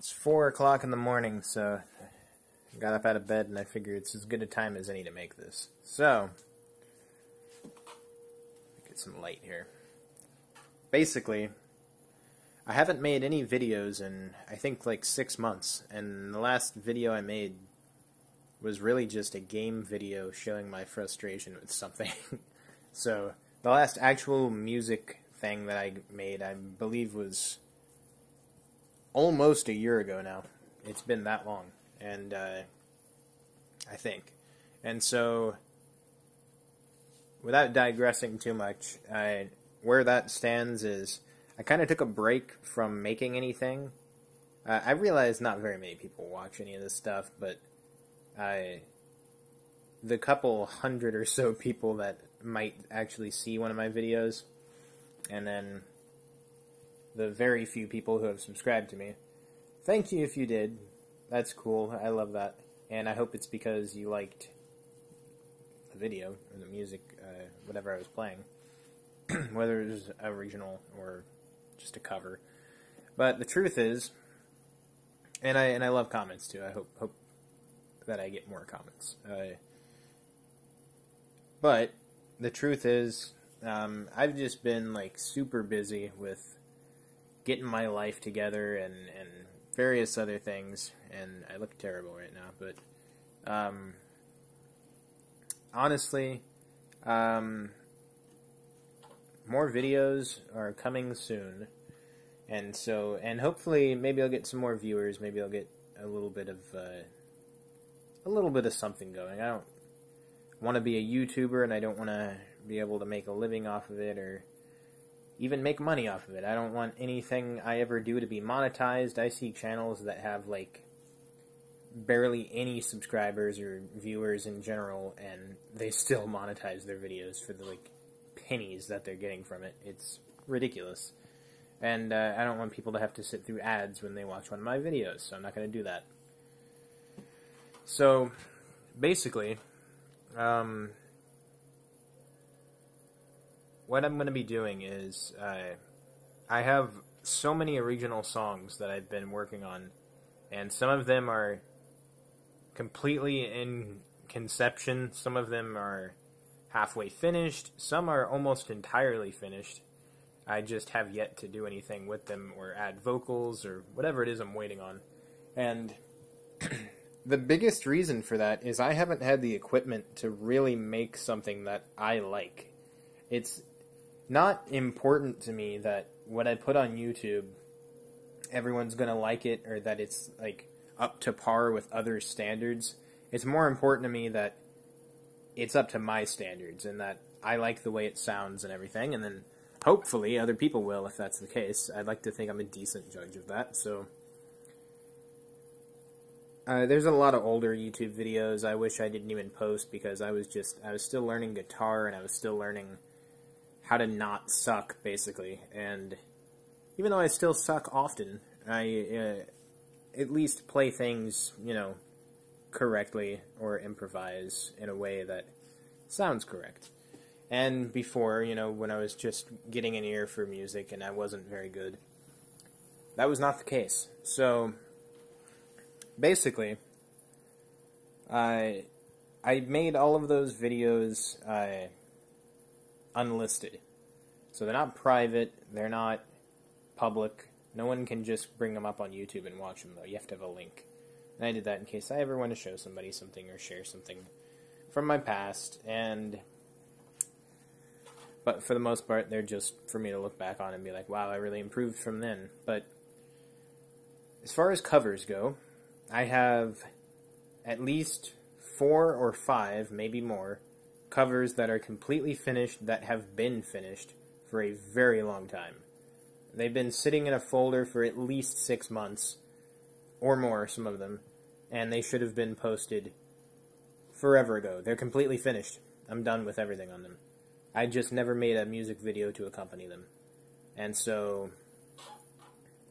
It's 4 o'clock in the morning, so I got up out of bed and I figured it's as good a time as any to make this. So, get some light here. Basically, I haven't made any videos in, I think, like 6 months, and the last video I made was really just a game video showing my frustration with something. So, the last actual music thing that I made, I believe, was almost a year ago now. It's been that long, and I think. And so, without digressing too much, where that stands is I kind of took a break from making anything. I realize not very many people watch any of this stuff, but the couple hundred or so people that might actually see one of my videos, and then the very few people who have subscribed to me, thank you if you did. That's cool. I love that. And I hope it's because you liked the video, or the music, whatever I was playing. Whether it was original or just a cover. But the truth is, and I love comments too. I hope that I get more comments. But the truth is, I've just been like super busy with getting my life together and various other things, and I look terrible right now, but honestly, more videos are coming soon, and hopefully maybe I'll get some more viewers, maybe I'll get a little bit of something going. I don't want to be a YouTuber, and I don't want to be able to make a living off of it, or even make money off of it. I don't want anything I ever do to be monetized. I see channels that have, like, barely any subscribers or viewers in general, and they still monetize their videos for the, like, pennies that they're getting from it. It's ridiculous. And I don't want people to have to sit through ads when they watch one of my videos, so I'm not going to do that. So, basically, what I'm going to be doing is, I have so many original songs that I've been working on, and some of them are completely in conception, some of them are halfway finished, some are almost entirely finished. I just have yet to do anything with them, or add vocals, or whatever it is I'm waiting on. And the biggest reason for that is I haven't had the equipment to really make something that I like. It's not important to me that what I put on YouTube, everyone's gonna like it, or that it's like up to par with other standards. It's more important to me that it's up to my standards, and that I like the way it sounds and everything, and then hopefully other people will, if that's the case. I'd like to think I'm a decent judge of that, so there's a lot of older YouTube videos I wish I didn't even post, because I was still learning guitar, and I was still learning how to not suck, basically. And even though I still suck often, I at least play things, correctly, or improvise in a way that sounds correct. And before, when I was just getting an ear for music and I wasn't very good, that was not the case. So, basically, I made all of those videos unlisted. So they're not private, they're not public. No one can just bring them up on YouTube and watch them, though. You have to have a link. And I did that in case I ever want to show somebody something or share something from my past. But for the most part, they're just for me to look back on and be like, wow, I really improved from then. But as far as covers go, I have at least 4 or 5, maybe more, covers that are completely finished, that have been finished for a very long time. They've been sitting in a folder for at least 6 months, or more, some of them, and they should have been posted forever ago. They're completely finished. I'm done with everything on them. I just never made a music video to accompany them. And so,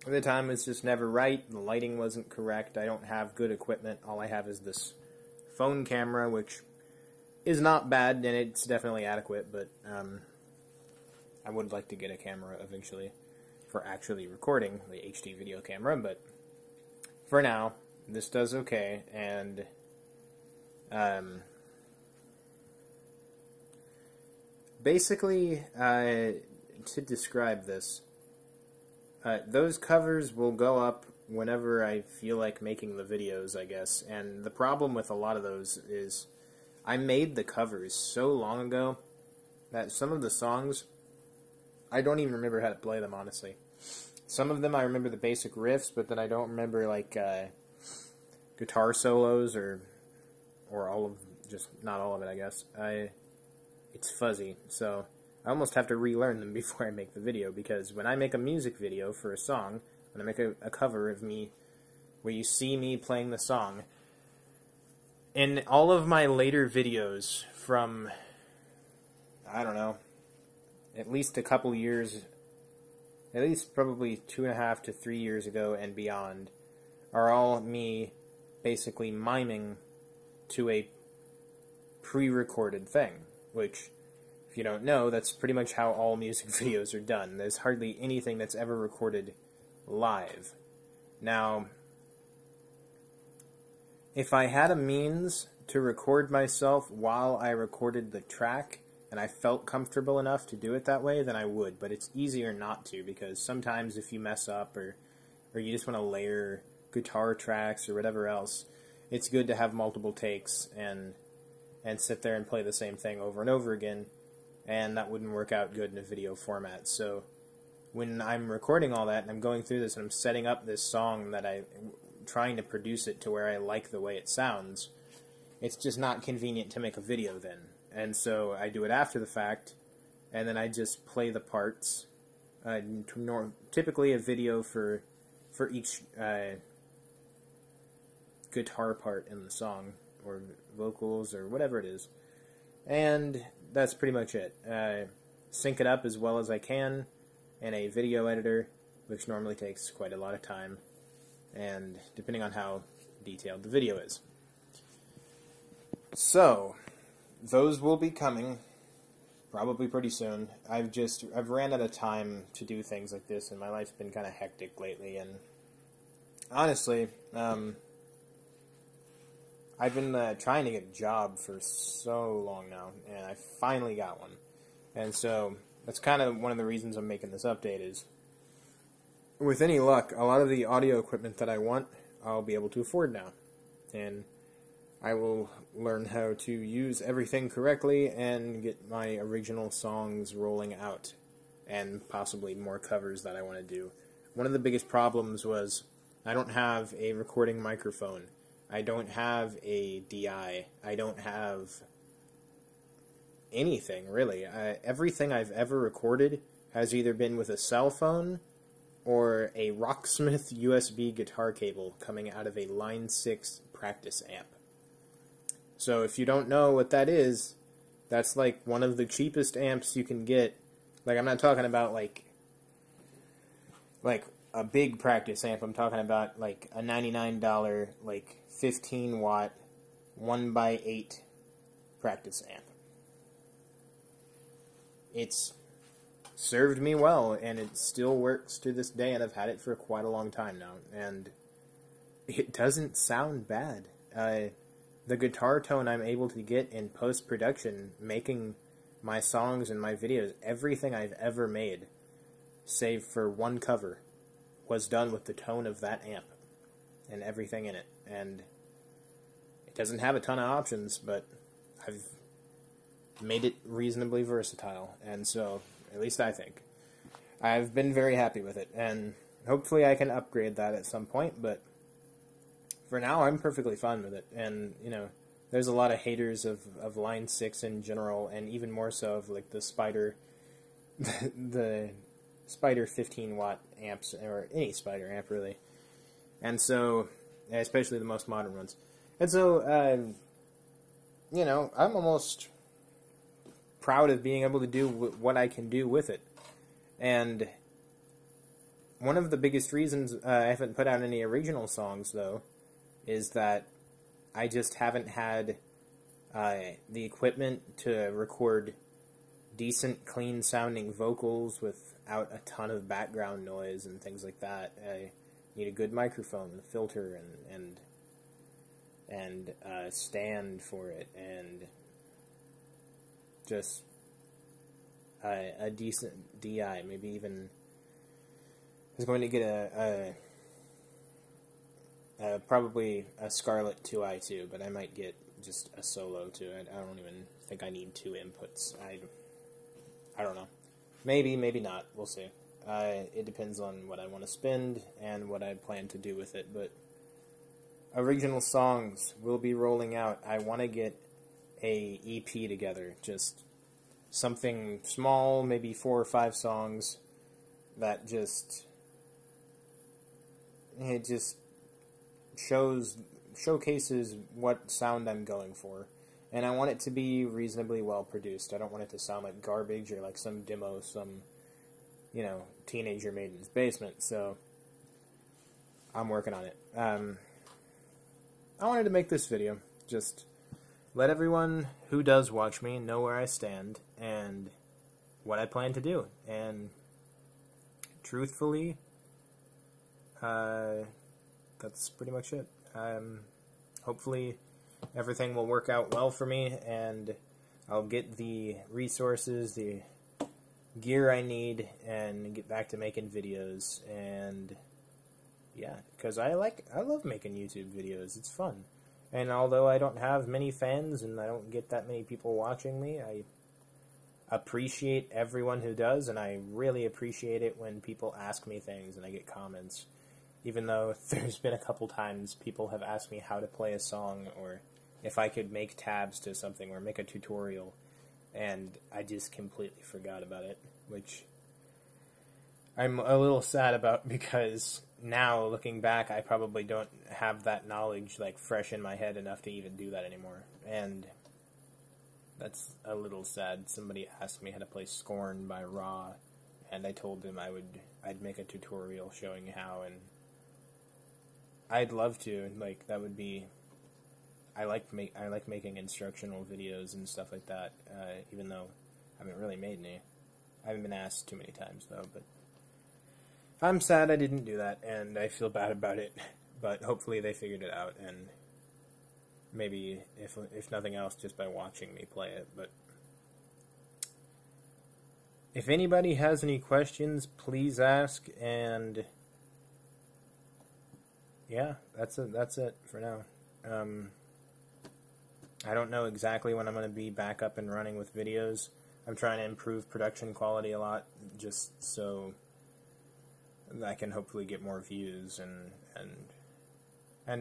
the time was just never right, the lighting wasn't correct, I don't have good equipment, all I have is this phone camera, which is not bad, and it's definitely adequate, but I would like to get a camera eventually for actually recording, the HD video camera, but for now, this does okay, and basically, to describe this, those covers will go up whenever I feel like making the videos, I guess, and the problem with a lot of those is I made the covers so long ago that some of the songs, I don't even remember how to play them, honestly. Some of them I remember the basic riffs, but then I don't remember, like, guitar solos or all of, just not all of it, I guess. It's fuzzy, so I almost have to relearn them before I make the video, because when I make a music video for a song, when I make a cover of me, where you see me playing the song, in all of my later videos from, I don't know, at least a couple years, at least probably 2.5 to 3 years ago and beyond, are all me basically miming to a pre-recorded thing, which, if you don't know, that's pretty much how all music videos are done. There's hardly anything that's ever recorded live. Now, if I had a means to record myself while I recorded the track, and I felt comfortable enough to do it that way, then I would, but it's easier not to, because sometimes if you mess up, or you just want to layer guitar tracks or whatever else, it's good to have multiple takes and sit there and play the same thing over and over again, and that wouldn't work out good in a video format. So when I'm recording all that and I'm going through this and I'm setting up this song that I'm trying to produce it to where I like the way it sounds, it's just not convenient to make a video then. And so I do it after the fact, and then I just play the parts. Typically a video for each guitar part in the song, or vocals, or whatever it is. And that's pretty much it. Sync it up as well as I can in a video editor, which normally takes quite a lot of time, and depending on how detailed the video is. So, those will be coming probably pretty soon. I've ran out of time to do things like this, and my life's been kind of hectic lately, and honestly, I've been trying to get a job for so long now, and I finally got one. And so that's kind of one of the reasons I'm making this update is, with any luck, a lot of the audio equipment that I want, I'll be able to afford now. And I will learn how to use everything correctly and get my original songs rolling out, and possibly more covers that I want to do. One of the biggest problems was I don't have a recording microphone. I don't have a DI. I don't have anything, really. Everything I've ever recorded has either been with a cell phone or a Rocksmith USB guitar cable coming out of a Line 6 practice amp. So if you don't know what that is, that's like one of the cheapest amps you can get. Like, I'm not talking about like a big practice amp. I'm talking about like a $99, like 15 watt 1x8 practice amp. It's served me well, and it still works to this day, and I've had it for quite a long time now, and it doesn't sound bad. The guitar tone I'm able to get in post-production, making my songs and my videos, everything I've ever made, save for one cover, was done with the tone of that amp and everything in it. And it doesn't have a ton of options, but I've made it reasonably versatile, and so, at least I think, I've been very happy with it, and hopefully I can upgrade that at some point, but for now I'm perfectly fine with it. And, you know, there's a lot of haters of Line 6 in general, and even more so of like the Spider the Spider 15 watt amps, or any Spider amp really, and so, especially the most modern ones. And so, you know, I'm almost proud of being able to do what I can do with it. And one of the biggest reasons I haven't put out any original songs, though, is that I just haven't had the equipment to record decent, clean-sounding vocals without a ton of background noise and things like that. need a good microphone, filter, and stand for it, and just a decent DI, maybe even. I was going to get probably a Scarlett 2i2, but I might get just a solo too. I don't even think I need 2 inputs. I don't know. Maybe, maybe not. We'll see. It depends on what I want to spend and what I plan to do with it, but original songs will be rolling out. I want to get a EP together, just something small, maybe 4 or 5 songs that it just showcases what sound I'm going for. And I want it to be reasonably well produced. I don't want it to sound like garbage or like some demo some teenager made in his basement. So I'm working on it. I wanted to make this video, just let everyone who does watch me know where I stand and what I plan to do. And truthfully, that's pretty much it. Hopefully everything will work out well for me, and I'll get the resources, the gear I need, and get back to making videos. And yeah, because I love making YouTube videos. It's fun. And although I don't have many fans and I don't get that many people watching me, I appreciate everyone who does, and I really appreciate it when people ask me things and I get comments. Even though there's been a couple times people have asked me how to play a song, or if I could make tabs to something, or make a tutorial, and I just completely forgot about it, which I'm a little sad about, because now, looking back, I probably don't have that knowledge, like, fresh in my head enough to even do that anymore, and that's a little sad. Somebody asked me how to play Scorn by Raw, and I told them I'd make a tutorial showing how, and I'd love to. Like, that would be. I like making instructional videos and stuff like that. Even though I haven't really made any. I haven't been asked too many times though. But I'm sad I didn't do that, and I feel bad about it. But hopefully they figured it out, and maybe if nothing else, just by watching me play it. But if anybody has any questions, please ask. And yeah, that's it for now. I don't know exactly when I'm going to be back up and running with videos. I'm trying to improve production quality a lot, just so I can hopefully get more views, and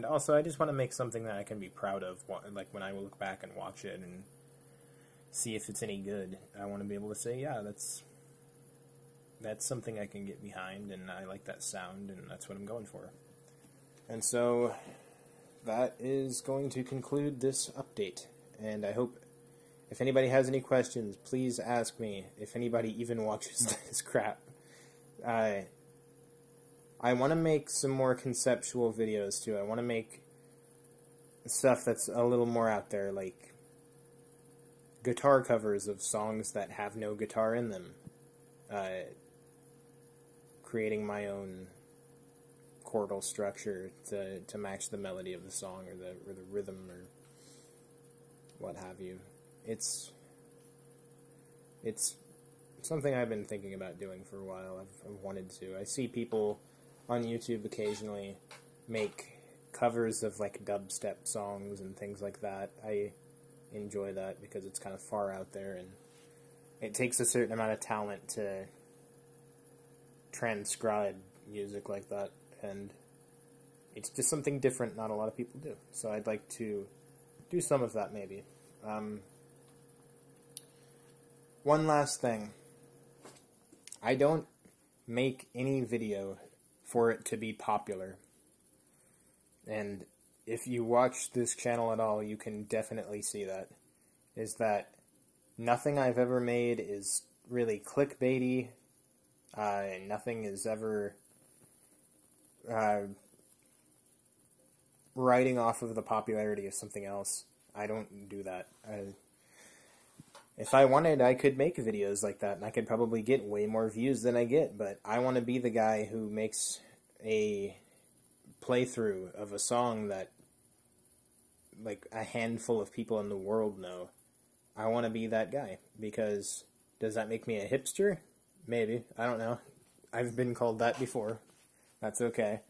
also I just want to make something that I can be proud of, like when I look back and watch it and see if it's any good. I want to be able to say, yeah, that's something I can get behind, and I like that sound, and that's what I'm going for. And so that is going to conclude this update, and I hope if anybody has any questions, please ask me, if anybody even watches this crap. I want to make some more conceptual videos too. I want to make stuff that's a little more out there, like guitar covers of songs that have no guitar in them, creating my own chordal structure to match the melody of the song, or the rhythm, or what have you. It's something I've been thinking about doing for a while. I've wanted to. I see people on YouTube occasionally make covers of like dubstep songs and things like that. I enjoy that because it's kind of far out there, and it takes a certain amount of talent to transcribe music like that, and it's just something different not a lot of people do. So I'd like to do some of that maybe. One last thing. I don't make any video for it to be popular. And if you watch this channel at all, you can definitely see that. Is that nothing I've ever made is really clickbaity. Nothing is ever riding off of the popularity of something else. I don't do that. If I wanted, I could make videos like that, and I could probably get way more views than I get, but I want to be the guy who makes a playthrough of a song that like a handful of people in the world know, I want to be that guy. Because does that make me a hipster? Maybe. I don't know. I've been called that before. That's okay.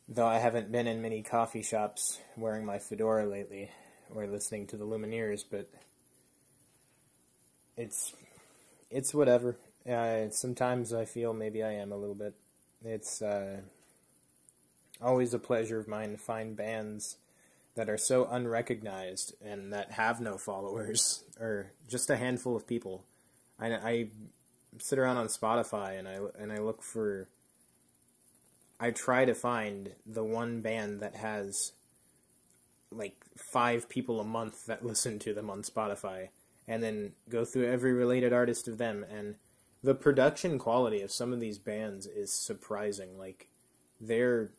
Though I haven't been in many coffee shops wearing my fedora lately, or listening to the Lumineers, but it's whatever. Sometimes I feel maybe I am a little bit. It's always a pleasure of mine to find bands that are so unrecognized and that have no followers, or just a handful of people. I sit around on Spotify and I look for... I try to find the one band that has like 5 people a month that listen to them on Spotify, and then go through every related artist of them, and the production quality of some of these bands is surprising. Like, their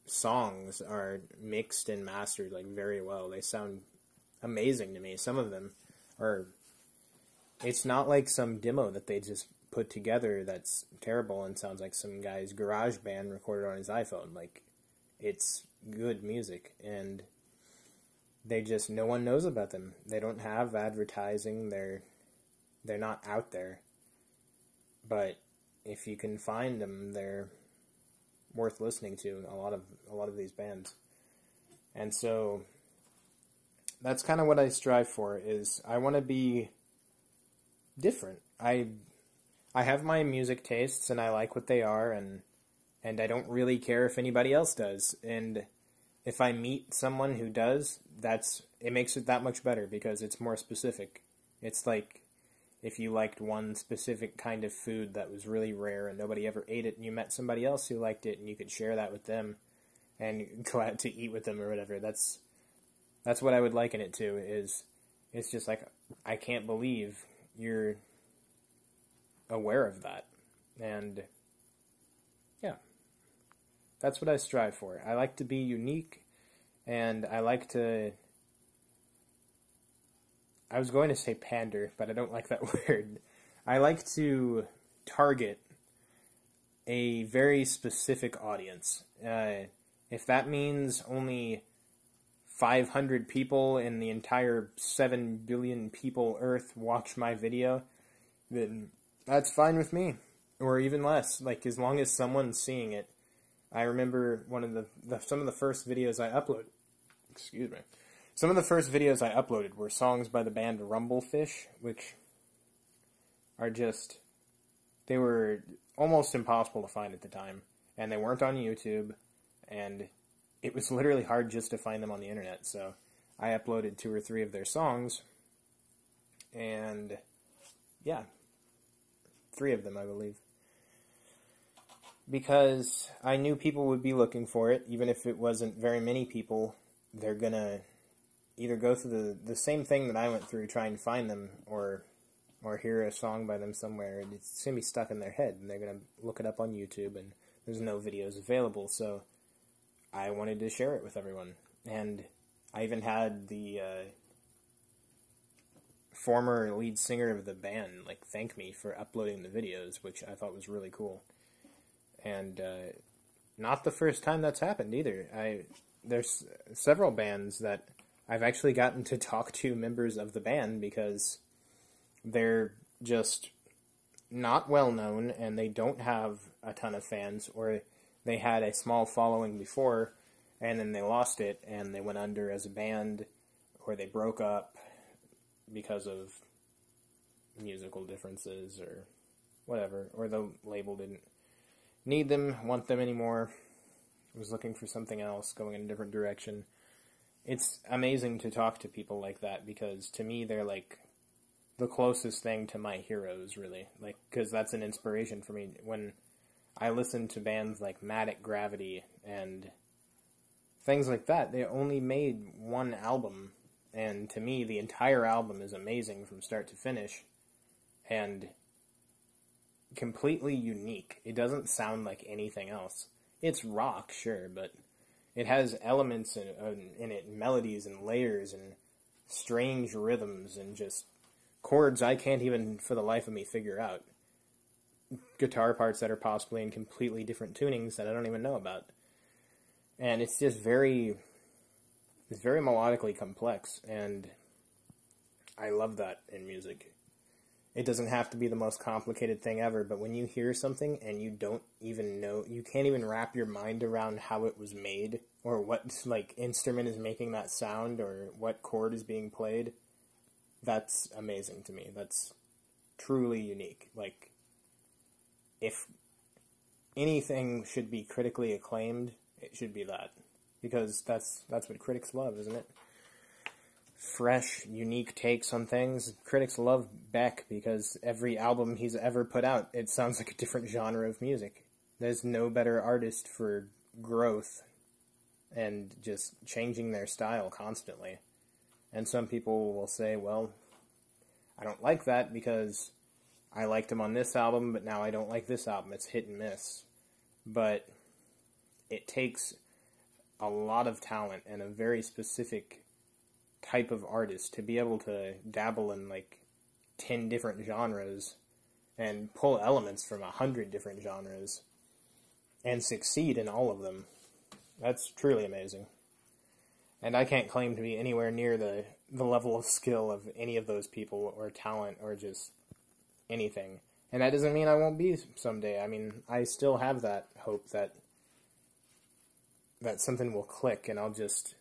songs are mixed and mastered like very well. They sound amazing to me. Some of them are... It's not like some demo that they just put together that's terrible and sounds like some guy's garage band recorded on his iPhone. Like, it's good music, and they just... no one knows about them. They don't have advertising. They're not out there. But if you can find them, they're worth listening to. A lot of these bands. And so that's kind of what I strive for. Is I want to be different. I have my music tastes, and I like what they are, and I don't really care if anybody else does. And if I meet someone who does, it makes it that much better, because it's more specific. It's like if you liked one specific kind of food that was really rare and nobody ever ate it, and you met somebody else who liked it, and you could share that with them and go out to eat with them or whatever. That's what I would liken it to. It's just like, I can't believe you're aware of that. And yeah, that's what I strive for. I like to be unique, and I like to... I was going to say pander, but I don't like that word. I like to target a very specific audience. If that means only 500 people in the entire 7 billion people Earth watch my video, then that's fine with me. Or even less. Like, as long as someone's seeing it. I remember one of some of the first videos I uploaded. Excuse me. Some of the first videos I uploaded were songs by the band Rumblefish, which are just... they were almost impossible to find at the time. And they weren't on YouTube, and it was literally hard just to find them on the internet. So I uploaded 2 or 3 of their songs, and yeah, 3 of them, I believe. Because I knew people would be looking for it. Even if it wasn't very many people, they're gonna either go through the same thing that I went through trying to find them, or hear a song by them somewhere, and it's going to be stuck in their head, and they're going to look it up on YouTube, and there's no videos available, so I wanted to share it with everyone. And I even had the former lead singer of the band, like, thank me for uploading the videos, which I thought was really cool. And not the first time that's happened, either. There's several bands that I've actually gotten to talk to members of the band, because they're just not well known, and they don't have a ton of fans, or they had a small following before, and then they lost it, and they went under as a band, or they broke up because of musical differences, or whatever, or the label didn't need them, want them anymore, was looking for something else, going in a different direction. It's amazing to talk to people like that, because to me they're like the closest thing to my heroes, really. Like, because that's an inspiration for me. When I listen to bands like Matic Gravity and things like that, they only made 1 album, and to me the entire album is amazing from start to finish, and completely unique. It doesn't sound like anything else. It's rock, sure, but it has elements in it, melodies and layers and strange rhythms and just chords I can't even for the life of me figure out. guitar parts that are possibly in completely different tunings that I don't even know about. And it's just very melodically complex, and I love that in music. It doesn't have to be the most complicated thing ever, but when you hear something and you don't even know, you can't even wrap your mind around how it was made, or what like instrument is making that sound, or what chord is being played, that's amazing to me. That's truly unique. Like, if anything should be critically acclaimed, it should be that. Because that's what critics love, isn't it? Fresh, unique takes on things. Critics love Beck because every album he's ever put out, it sounds like a different genre of music. There's no better artist for growth and just changing their style constantly. And some people will say, well, I don't like that because I liked him on this album, but now I don't like this album. It's hit and miss. But it takes a lot of talent and a very specific type of artist to be able to dabble in like 10 different genres and pull elements from 100 different genres and succeed in all of them. That's truly amazing. And I can't claim to be anywhere near the level of skill of any of those people, or talent, or just anything. And that doesn't mean I won't be someday. I mean, I still have that hope that something will click and I'll just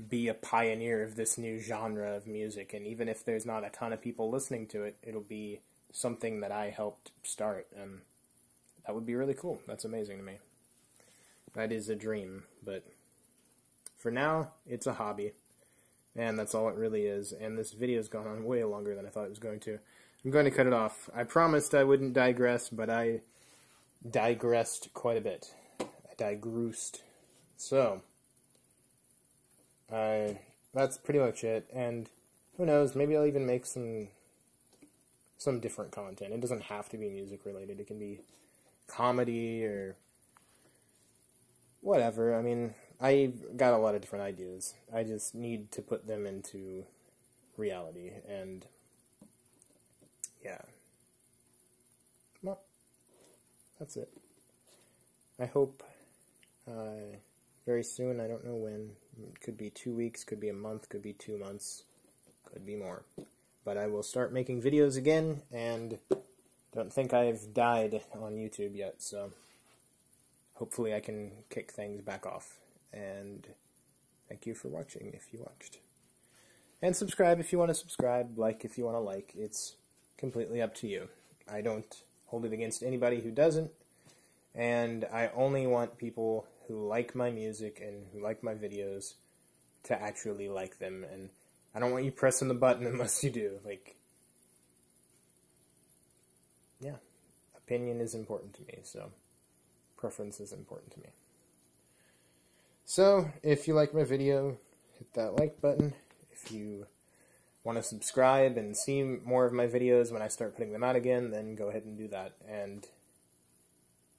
be a pioneer of this new genre of music. And even if there's not a ton of people listening to it, it'll be something that I helped start. And that would be really cool. That's amazing to me. That is a dream. But for now, it's a hobby. And that's all it really is. And this video's gone on way longer than I thought it was going to. I'm going to cut it off. I promised I wouldn't digress, but I digressed quite a bit. I digressed. So, that's pretty much it, and who knows, maybe I'll even make some different content. It doesn't have to be music related. It can be comedy or whatever. I mean, I've got a lot of different ideas. I just need to put them into reality, and yeah. Well, that's it. I hope very soon, I don't know when. It could be 2 weeks, could be a month, could be 2 months, could be more. But I will start making videos again, and don't think I've died on YouTube yet, so hopefully I can kick things back off. And thank you for watching, if you watched. And subscribe if you want to subscribe, like if you want to like. It's completely up to you. I don't hold it against anybody who doesn't, and I only want people who like my music and who like my videos to actually like them, and I don't want you pressing the button unless you do. Like, yeah, opinion is important to me, so preference is important to me. So, if you like my video, hit that like button. If you want to subscribe and see more of my videos when I start putting them out again, then go ahead and do that, and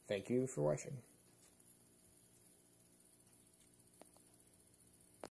thank you for watching.